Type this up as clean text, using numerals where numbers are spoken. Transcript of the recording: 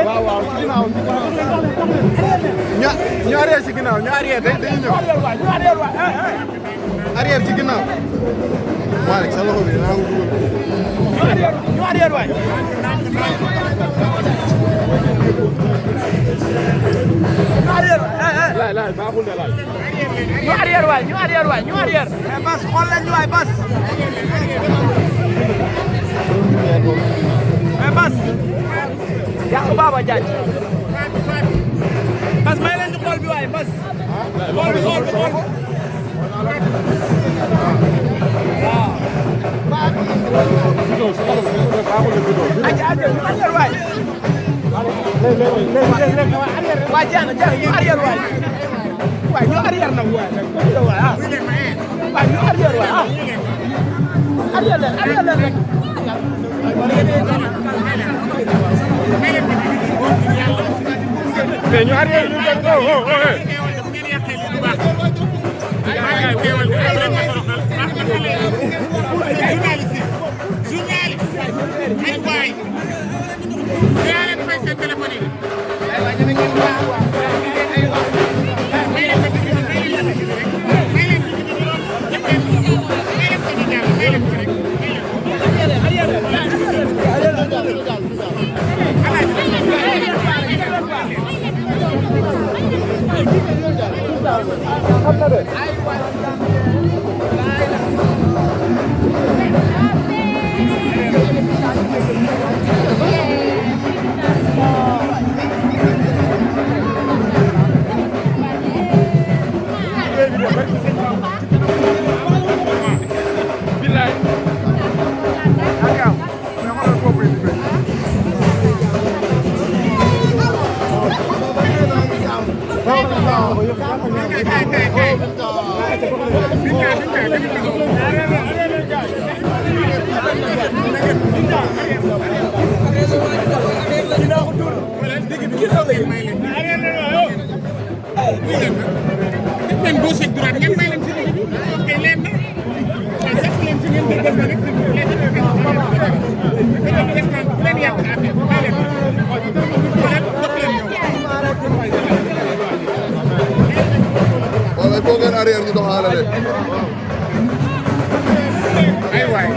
waaw waaw ci ginnaaw ñu arrière ci ginnaaw ñu arrière dañuy ñëw arrière ci ginnaaw waa rek sa loxo bi naa ko dugal ñu arrière waay laay baaxul de laay ñu arrière waay ñu arrière waay ñu arrière mais bas xool leen ñu waay bas mais bas yàqu Baba Diagne bas may leen ñu xool bi waay bas xool bi xool bi xool aja aja ñu arrière waay waa jaana jaana ñu arrière waay waay ñu arrière nag waay waay ñu arrière waay arrière leen rek mais ñu arrière ñu def ko arrière ñu doxaale de ay waay